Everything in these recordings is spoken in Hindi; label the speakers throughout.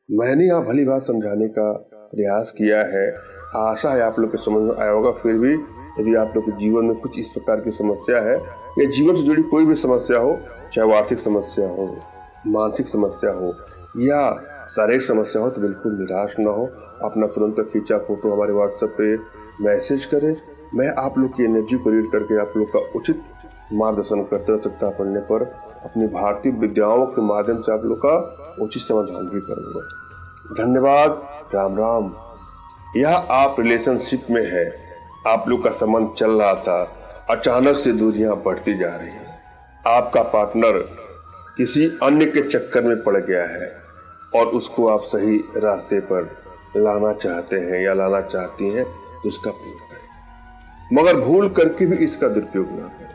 Speaker 1: मैंने यहाँ भली बात समझाने का प्रयास किया है। आशा है आप लोग के समझ में आया होगा। फिर भी यदि आप लोग के जीवन में कुछ इस प्रकार की समस्या है या जीवन से जुड़ी कोई भी समस्या हो, चाहे वो आर्थिक समस्या हो, मानसिक समस्या हो या शारीरिक समस्या हो, तो बिल्कुल निराश ना हो। अपना तुरंत खींचा फोटो हमारे व्हाट्सएप पे मैसेज करें। मैं आप लोग की एनर्जी को रीड करके आप लोग का उचित मार्गदर्शन करते रह सकता पड़ने पर अपनी भारतीय विद्याओं के माध्यम से आप लोग का उचित समाधान भी करूँगा। धन्यवाद। राम राम। यह आप रिलेशनशिप में है, आप लोग का संबंध चल रहा था, अचानक से दूरियां बढ़ती जा रही हैं। आपका पार्टनर किसी अन्य के चक्कर में पड़ गया है और उसको आप सही रास्ते पर लाना चाहते हैं या लाना चाहती हैं, तो इसका प्रयोग करें, मगर भूल करके भी इसका दुरुपयोग ना करें।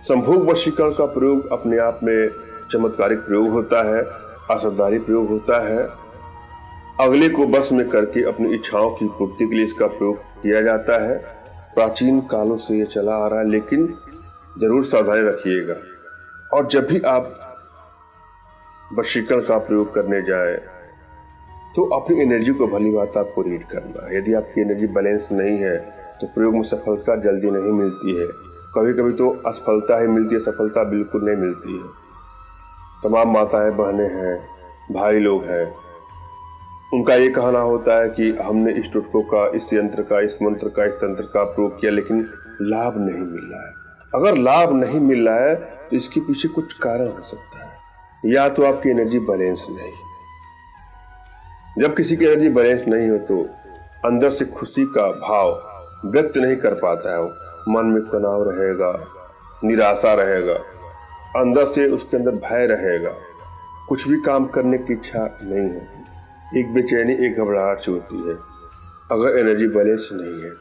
Speaker 1: संभोग वशीकरण का प्रयोग अपने आप में चमत्कारिक प्रयोग होता है, असरदारी प्रयोग होता है। अगले को बस में करके अपनी इच्छाओं की पूर्ति के लिए इसका प्रयोग किया जाता है। प्राचीन कालों से ये चला आ रहा है, लेकिन जरूर सावधानी रखिएगा। और जब भी आप वशीकरण का प्रयोग करने जाए तो अपनी एनर्जी को भली बात आपको रीड करना है। यदि आपकी एनर्जी बैलेंस नहीं है तो प्रयोग में सफलता जल्दी नहीं मिलती है। कभी कभी तो असफलता ही मिलती है, सफलता बिल्कुल नहीं मिलती है। तमाम माताएं बहनें हैं, भाई लोग हैं, उनका ये कहना होता है कि हमने इस टोटकों का, इस यंत्र का, इस मंत्र का, इस तंत्र का प्रयोग किया, लेकिन लाभ नहीं मिल रहा है। अगर लाभ नहीं मिल रहा है तो इसके पीछे कुछ कारण हो सकता है। या तो आपकी एनर्जी बैलेंस नहीं। जब किसी की एनर्जी बैलेंस नहीं हो तो अंदर से खुशी का भाव व्यक्त नहीं कर पाता है। मन में तनाव रहेगा, निराशा रहेगा, अंदर से उसके अंदर भय रहेगा, कुछ भी काम करने की इच्छा नहीं होगी, एक बेचैनी, एक घबराहट सी होती है अगर एनर्जी बैलेंस नहीं है।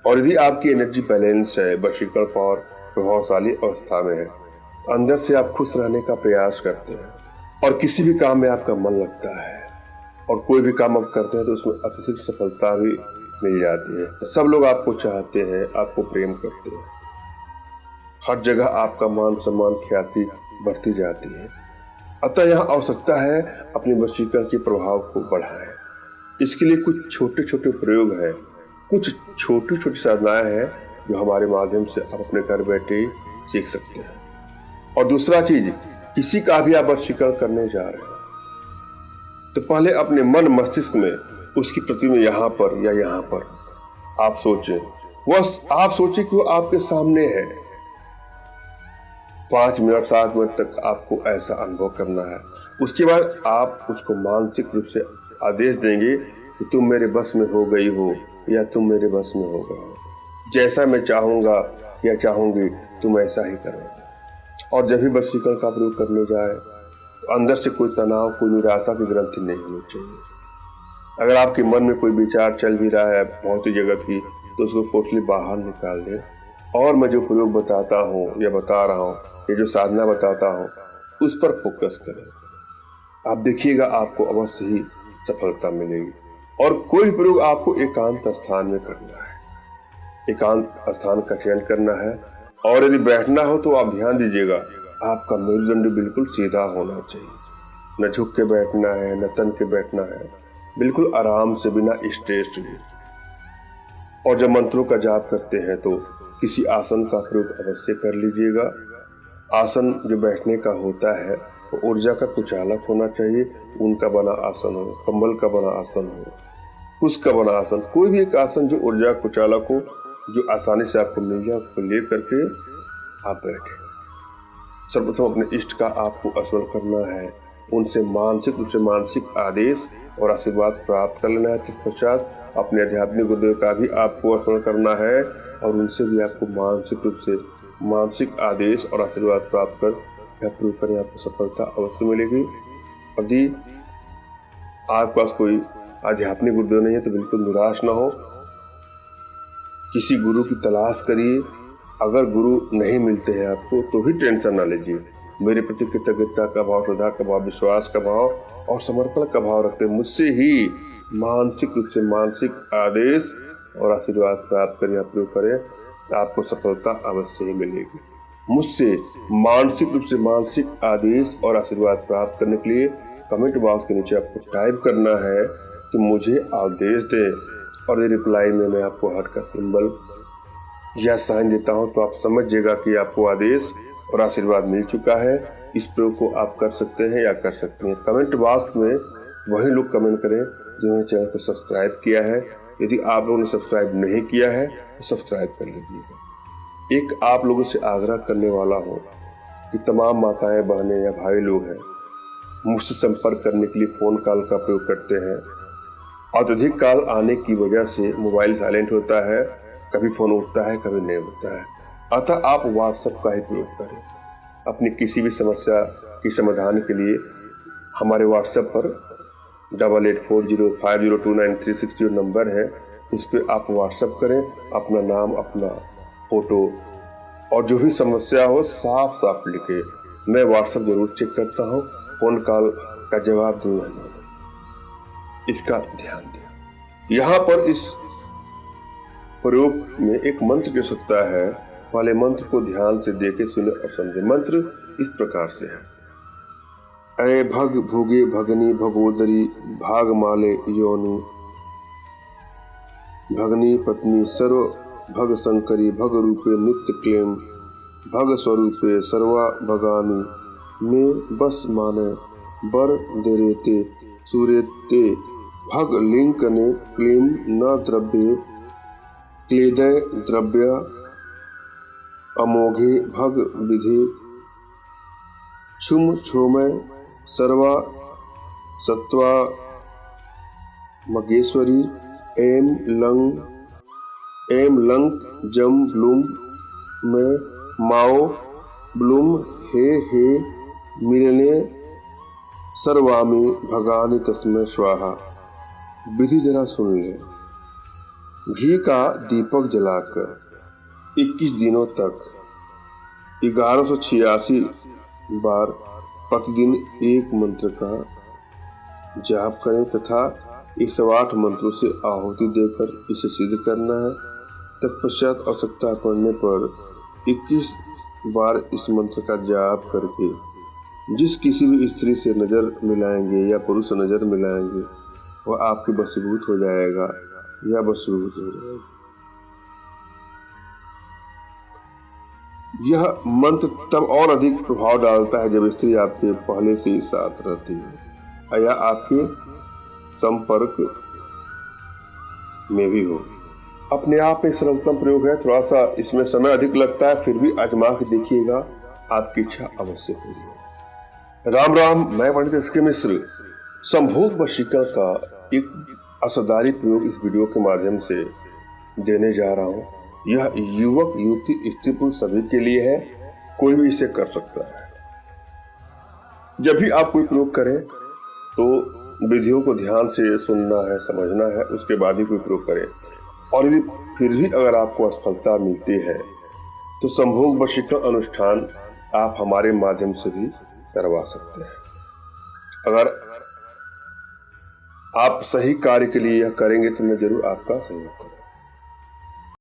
Speaker 1: और यदि आपकी एनर्जी बैलेंस है, वशीकरण पावर प्रभावशाली अवस्था में है, अंदर से आप खुश रहने का प्रयास करते हैं और किसी भी काम में आपका मन लगता है और कोई भी काम आप करते हैं तो उसमें अत्यधिक सफलता भी मिल जाती है। सब लोग आपको चाहते हैं, आपको प्रेम करते हैं, हर जगह आपका मान सम्मान ख्याति बढ़ती जाती है। अतः यहाँ आवश्यकता है अपने वशीकरण के प्रभाव को बढ़ाएं। इसके लिए कुछ छोटे छोटे प्रयोग हैं, कुछ छोटी छोटी साधनाएं हैं जो हमारे माध्यम से आप अपने घर बैठे ही सीख सकते हैं। और दूसरा चीज, किसी का भी आप वशीकरण करने जा रहे हैं तो पहले अपने मन मस्तिष्क में उसकी प्रतिमा यहाँ पर या यहाँ पर आप सोचें, वह आप सोचें कि वो आपके सामने है। 5 मिनट 7 मिनट तक आपको ऐसा अनुभव करना है। उसके बाद आप उसको मानसिक रूप से आदेश देंगे कि तुम मेरे बस में हो गई हो या तुम मेरे बस में हो गए हो, जैसा मैं चाहूंगा या चाहूंगी तुम ऐसा ही करोगे। और जब भी वशीकरण का प्रयोग करने जाए तो अंदर से कोई तनाव, कोई निराशा की ग्रंथि नहीं होनी चाहिए। अगर आपके मन में कोई विचार चल भी रहा है भौतिक जगत की, तो उसको टोटली बाहर निकाल दें। और मैं जो प्रयोग बताता हूँ या बता रहा हूँ, ये जो साधना बताता हूँ, उस पर फोकस करें। आप देखिएगा आपको अवश्य ही सफलता मिलेगी। और कोई प्रयोग आपको एकांत स्थान में करना है, एकांत स्थान का चयन करना है। और यदि बैठना हो तो आप ध्यान दीजिएगा, आपका मेरुदंड बिल्कुल सीधा होना चाहिए, न झुक के बैठना है, न तन के बैठना है, बिल्कुल आराम से, बिना स्ट्रेस हुए। और जब मंत्रों का जाप करते हैं तो किसी आसन का प्रयोग अवश्य कर लीजिएगा। आसन जो बैठने का होता है वो ऊर्जा का कुचालक होना चाहिए। ऊन का बना आसन हो, कंबल का बना आसन हो, कुश का बना आसन, कोई भी एक आसन जो ऊर्जा कुचालक हो, जो आसानी से आपको मिल जाए, उसको ले करके आप बैठे। सर्वप्रथम अपने इष्ट का आपको स्मरण करना है, उनसे मानसिक रूप से मानसिक आदेश और आशीर्वाद प्राप्त कर लेना है। तत्पश्चात अपने आध्यात्मिक गुरुदेव का भी आपको स्मरण करना है और उनसे भी आपको मानसिक रूप से मानसिक आदेश और आशीर्वाद प्राप्त कर यह प्रयोग करें, आपको सफलता अवश्य मिलेगी। यदि आपके पास कोई आध्यात्मिक गुरुदेव नहीं है तो बिल्कुल निराश ना हो, किसी गुरु की तलाश करिए। अगर गुरु नहीं मिलते हैं आपको तो भी टेंशन ना लीजिए। मेरे प्रति कृतज्ञता का भाव, श्रद्धा का भाव, विश्वास का भाव और समर्पण का भाव रखते मुझसे ही मानसिक रूप से मानसिक आदेश और आशीर्वाद प्राप्त करें, प्रयोग करें, आपको सफलता अवश्य ही मिलेगी। मुझसे मानसिक रूप से मानसिक आदेश और आशीर्वाद प्राप्त करने के लिए कमेंट बॉक्स के नीचे आपको टाइप करना है कि मुझे आदेश दे, और रिप्लाई में मैं आपको हार्ट का सिंबल या साइन देता हूं, तो आप समझिएगा कि आपको आदेश और आशीर्वाद मिल चुका है। इस प्रयोग को आप कर सकते हैं या कर सकते हैं। कमेंट बॉक्स में वही लोग कमेंट करें जिन्होंने चैनल को सब्सक्राइब किया है। यदि आप लोगों ने सब्सक्राइब नहीं किया है तो सब्सक्राइब कर लीजिएगा। एक आप लोगों से आग्रह करने वाला हूँ कि तमाम माताएं, बहनें या भाई लोग हैं, मुझसे संपर्क करने के लिए फ़ोन कॉल का प्रयोग करते हैं। अत्यधिक कॉल आने की वजह से मोबाइल साइलेंट होता है, कभी फ़ोन उठता है, कभी नहीं उठता है। अतः आप व्हाट्सएप का ही प्रयोग करें। अपनी किसी भी समस्या के समाधान के लिए हमारे व्हाट्सएप पर 8840502936 नंबर है, उस पर आप व्हाट्सएप करें। अपना नाम, अपना फ़ोटो और जो भी समस्या हो साफ साफ लिखे। मैं व्हाट्सएप जरूर चेक करता हूँ, फ़ोन कॉल का जवाब दूंगा नहीं। इसका ध्यान दें। यहाँ पर इस प्रयोग में एक मंत्र की आवश्यकता है। वाले मंत्र को ध्यान से देखे, सुने और समझे। मंत्र इस प्रकार से है। ऐ भग भोगे भगनी भगोदरी भाग माले योनि, भगनी पत्नी सर्व भग शंकरी, भग रूपे नित्य क्लेम, भग स्वरूपे सर्वा भगानी, में बस माने बर देरेते सूरेते, भग लिंकने क्लीम न द्रव्ये क्लेदय द्रव्य अमोघे, भग विधे छुम छोमय सर्वा सत्वा मगेश्वरी, एम लंक जम ब्लूम में माओ ब्लूम हे मिलने सर्वामी भगानी तस्मै स्वाहा। विधि जरा सुन ले। घी का दीपक जलाकर 21 दिनों तक 1186 बार प्रतिदिन एक मंत्र का जाप करें तथा 108 मंत्रों से आहुति देकर इसे सिद्ध करना है। तत्पश्चात आवश्यकता पड़ने पर 21 बार इस मंत्र का जाप करके जिस किसी भी स्त्री से नजर मिलाएंगे या पुरुष से नजर मिलाएंगे वह आपके वशीभूत हो जाएगा या वशीभूत हो जाएगा। यह मंत्र तब और अधिक प्रभाव डालता है जब स्त्री आपके पहले से ही साथ रहती है या आपके संपर्क में भी हो। अपने आप में सरलतम प्रयोग है। थोड़ा सा इसमें समय अधिक लगता है, फिर भी आजमा के देखिएगा, आपकी इच्छा अवश्य पूरी। राम राम, मैं पंडित एस.के. मिश्र संभोग वशीकरण का एक असरदारी प्रयोग इस वीडियो के माध्यम से देने जा रहा हूँ। यह युवक, युवती, स्त्री, पुरुष सभी के लिए है। कोई भी इसे कर सकता है। जब भी आप कोई प्रयोग करें तो विधियों को ध्यान से सुनना है, समझना है, उसके बाद ही कोई प्रयोग करें। और यदि फिर भी अगर आपको असफलता मिलती है तो संभोग वशीकरण अनुष्ठान आप हमारे माध्यम से भी करवा सकते हैं। अगर आप सही कार्य के लिए यह करेंगे तो मैं जरूर आपका सहयोग करूंगा।